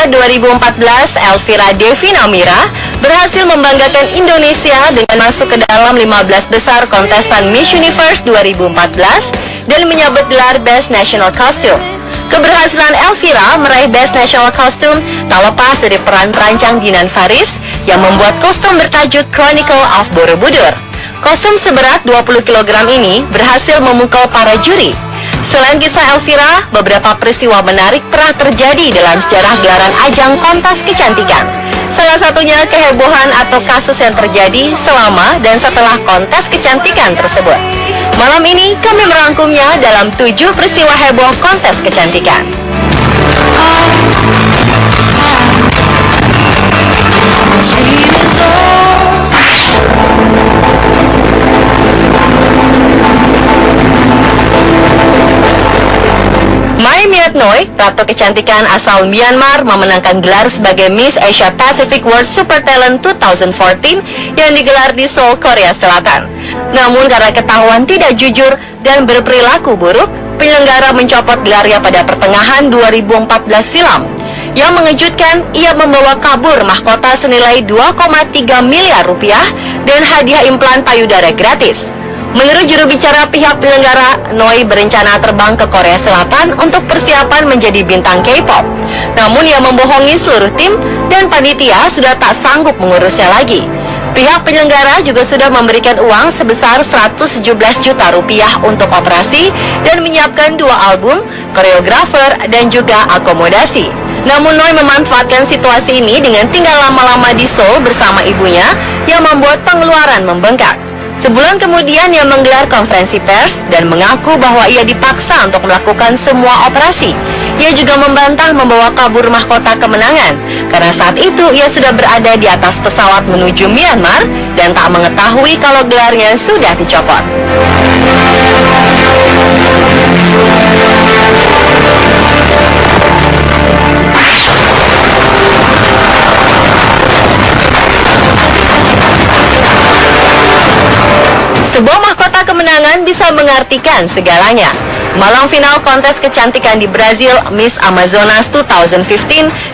Korea 2014, Elvira Devina Mira berhasil membanggakan Indonesia dengan masuk ke dalam 15 besar kontestan Miss Universe 2014 dan menyabet gelar Best National Costume. Keberhasilan Elvira meraih Best National Costume tak lepas dari peran perancang Dinan Faris yang membuat kostum bertajuk Chronicle of Borobudur. Kostum seberat 20 kg ini berhasil memukau para juri. Selain kisah Elvira, beberapa peristiwa menarik pernah terjadi dalam sejarah gelaran ajang kontes kecantikan. Salah satunya kehebohan atau kasus yang terjadi selama dan setelah kontes kecantikan tersebut. Malam ini kami merangkumnya dalam 7 peristiwa heboh kontes kecantikan. Mai Myatnoi, ratu kecantikan asal Myanmar, memenangkan gelar sebagai Miss Asia Pacific World Super Talent 2014 yang digelar di Seoul, Korea Selatan. Namun karena ketahuan tidak jujur dan berperilaku buruk, penyelenggara mencopot gelarnya pada pertengahan 2014 silam. Yang mengejutkan, ia membawa kabur mahkota senilai 2,3 miliar rupiah dan hadiah implan payudara gratis. Menurut juru bicara pihak penyelenggara, Noi berencana terbang ke Korea Selatan untuk persiapan menjadi bintang K-pop. Namun ia membohongi seluruh tim dan panitia sudah tak sanggup mengurusnya lagi. Pihak penyelenggara juga sudah memberikan uang sebesar 117 juta rupiah untuk operasi dan menyiapkan 2 album, koreografer, dan juga akomodasi. Namun Noi memanfaatkan situasi ini dengan tinggal lama-lama di Seoul bersama ibunya yang membuat pengeluaran membengkak. Sebulan kemudian ia menggelar konferensi pers dan mengaku bahwa ia dipaksa untuk melakukan semua operasi. Ia juga membantah membawa kabur mahkota kemenangan karena saat itu ia sudah berada di atas pesawat menuju Myanmar dan tak mengetahui kalau gelarnya sudah dicopot. Sebuah mahkota kemenangan bisa mengartikan segalanya. Malam final kontes kecantikan di Brazil, Miss Amazonas 2015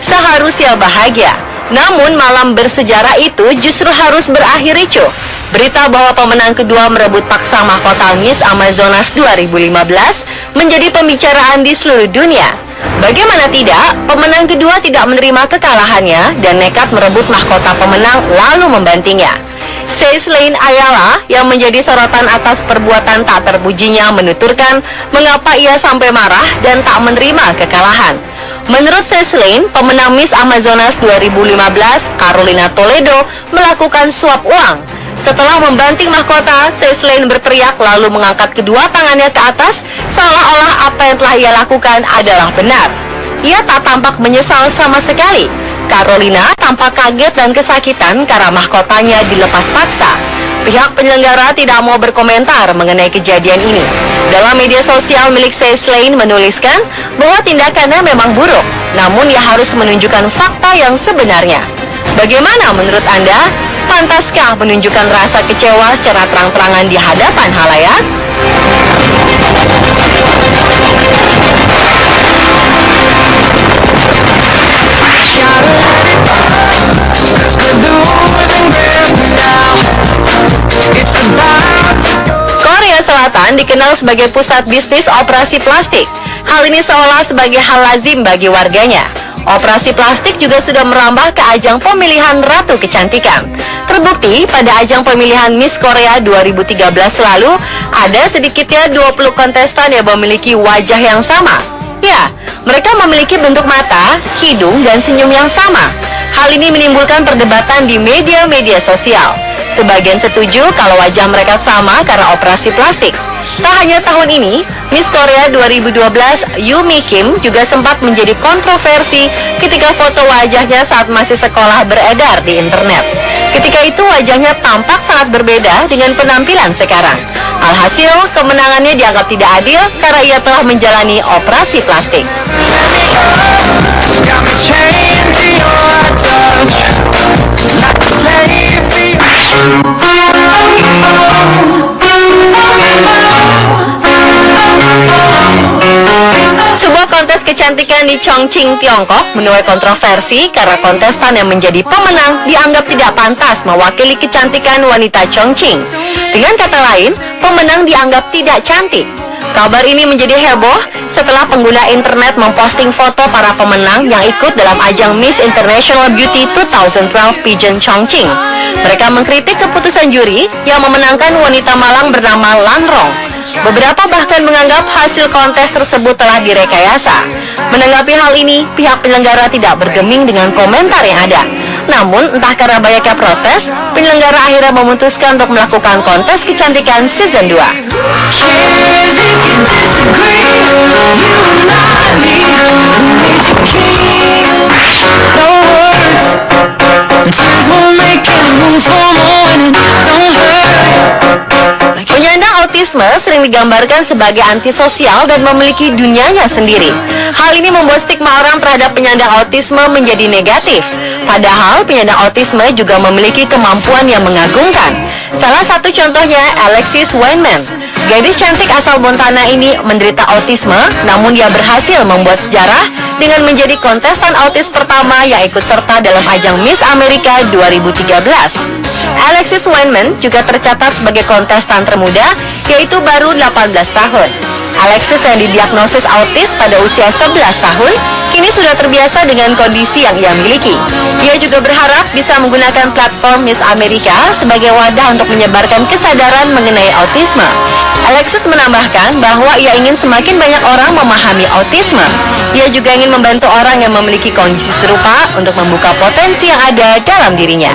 seharusnya bahagia. Namun malam bersejarah itu justru harus berakhir ricuh. Berita bahwa pemenang kedua merebut paksa mahkota Miss Amazonas 2015 menjadi pembicaraan di seluruh dunia. Bagaimana tidak, pemenang kedua tidak menerima kekalahannya dan nekat merebut mahkota pemenang lalu membantingnya. Caitlin Ayala yang menjadi sorotan atas perbuatan tak terpujinya menuturkan mengapa ia sampai marah dan tak menerima kekalahan. Menurut Caitlin, pemenang Miss Amazonas 2015, Carolina Toledo, melakukan suap uang. Setelah membanting mahkota, Caitlin berteriak lalu mengangkat kedua tangannya ke atas seolah-olah apa yang telah ia lakukan adalah benar. Ia tak tampak menyesal sama sekali. Carolina tampak kaget dan kesakitan karena mahkotanya dilepas paksa. Pihak penyelenggara tidak mau berkomentar mengenai kejadian ini. Dalam media sosial milik Caitlin menuliskan bahwa tindakannya memang buruk, namun ia harus menunjukkan fakta yang sebenarnya. Bagaimana menurut Anda? Pantaskah menunjukkan rasa kecewa secara terang-terangan di hadapan halayak? Korea Selatan dikenal sebagai pusat bisnis operasi plastik. Hal ini seolah sebagai hal lazim bagi warganya. Operasi plastik juga sudah merambah ke ajang pemilihan Ratu Kecantikan. Terbukti pada ajang pemilihan Miss Korea 2013 lalu, ada sedikitnya 20 kontestan yang memiliki wajah yang sama. Ya, mereka memiliki bentuk mata, hidung, dan senyum yang sama. Hal ini menimbulkan perdebatan di media-media sosial. Sebagian setuju kalau wajah mereka sama karena operasi plastik. Tak hanya tahun ini, Miss Korea 2012 Yumi Kim juga sempat menjadi kontroversi ketika foto wajahnya saat masih sekolah beredar di internet. Ketika itu wajahnya tampak sangat berbeda dengan penampilan sekarang. Alhasil, kemenangannya dianggap tidak adil karena ia telah menjalani operasi plastik. Sebuah kontes kecantikan di Chongqing, Tiongkok menuai kontroversi karena kontestan yang menjadi pemenang dianggap tidak pantas mewakili kecantikan wanita Chongqing. Dengan kata lain, pemenang dianggap tidak cantik. Kabar ini menjadi heboh setelah pengguna internet memposting foto para pemenang yang ikut dalam ajang Miss International Beauty 2012 Pageant Chongqing. Mereka mengkritik keputusan juri yang memenangkan wanita Malang bernama Lan Rong. Beberapa bahkan menganggap hasil kontes tersebut telah direkayasa. Menanggapi hal ini, pihak penyelenggara tidak bergeming dengan komentar yang ada. Namun, entah karena banyaknya protes, penyelenggara akhirnya memutuskan untuk melakukan kontes kecantikan season 2. Penyandang autisme sering digambarkan sebagai antisosial dan memiliki dunianya sendiri. Hal ini membuat stigma orang terhadap penyandang autisme menjadi negatif. Padahal penyandang autisme juga memiliki kemampuan yang mengagumkan. Salah satu contohnya Alexis Weinman. Gadis cantik asal Montana ini menderita autisme, namun dia berhasil membuat sejarah dengan menjadi kontestan autis pertama yang ikut serta dalam ajang Miss Amerika 2013. Alexis Weinman juga tercatat sebagai kontestan termuda, yaitu baru 18 tahun. Alexis yang didiagnosis autis pada usia 11 tahun, kini sudah terbiasa dengan kondisi yang ia miliki. Ia juga berharap bisa menggunakan platform Miss Amerika sebagai wadah untuk menyebarkan kesadaran mengenai autisme. Alexis menambahkan bahwa ia ingin semakin banyak orang memahami autisme. Ia juga ingin membantu orang yang memiliki kondisi serupa untuk membuka potensi yang ada dalam dirinya.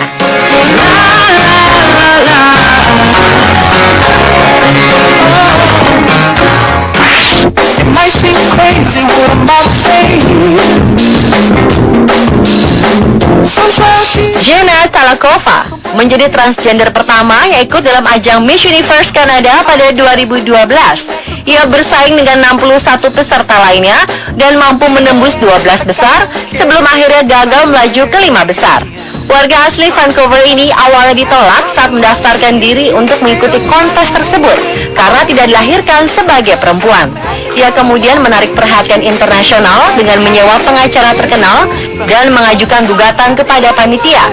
Jenna Talakova menjadi transgender pertama yang ikut dalam ajang Miss Universe Kanada pada 2012. Ia bersaing dengan 61 peserta lainnya dan mampu menembus 12 besar sebelum akhirnya gagal melaju ke 5 besar. Warga asli Vancouver ini awalnya ditolak saat mendaftarkan diri untuk mengikuti kontes tersebut karena tidak dilahirkan sebagai perempuan. Ia kemudian menarik perhatian internasional dengan menyewa pengacara terkenal dan mengajukan gugatan kepada panitia.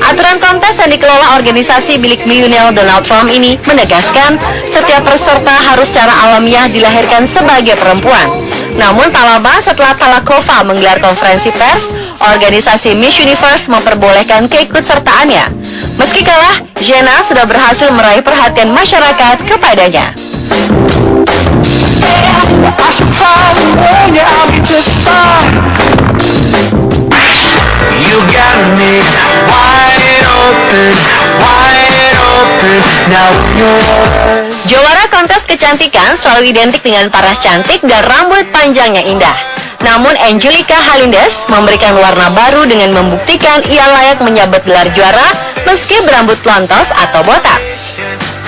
Aturan kontes yang dikelola organisasi bilik milenial Donald Trump ini menegaskan setiap peserta harus secara alamiah dilahirkan sebagai perempuan. Namun tak lama setelah Talakova menggelar konferensi pers, organisasi Miss Universe memperbolehkan keikutsertaannya. Meski kalah, Jenna sudah berhasil meraih perhatian masyarakat kepadanya. Jawara kontes kecantikan selalu identik dengan paras cantik dan rambut panjang yang indah. Namun Angelica Halindes memberikan warna baru dengan membuktikan ia layak menyabet gelar juara meski berambut lontos atau botak.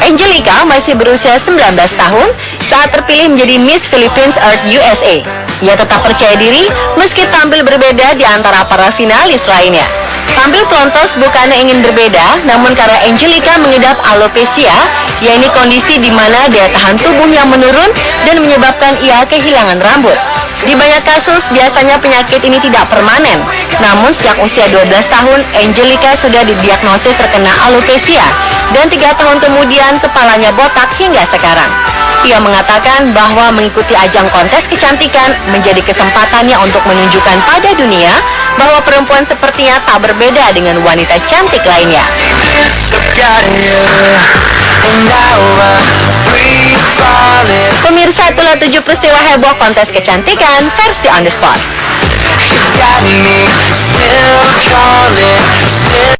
Angelica masih berusia 19 tahun saat terpilih menjadi Miss Philippines Earth USA. Ia tetap percaya diri meski tampil berbeda di antara para finalis lainnya. Tampil pelontos bukannya ingin berbeda, namun karena Angelica mengidap alopecia, yaitu kondisi di mana daya tahan tubuh yang menurun dan menyebabkan ia kehilangan rambut. Di banyak kasus, biasanya penyakit ini tidak permanen. Namun sejak usia 12 tahun, Angelica sudah didiagnosis terkena alopecia dan 3 tahun kemudian kepalanya botak hingga sekarang. Ia mengatakan bahwa mengikuti ajang kontes kecantikan menjadi kesempatannya untuk menunjukkan pada dunia bahwa perempuan sepertinya tak berbeda dengan wanita cantik lainnya. Pemirsa, itulah 7 peristiwa heboh kontes kecantikan versi On The Spot.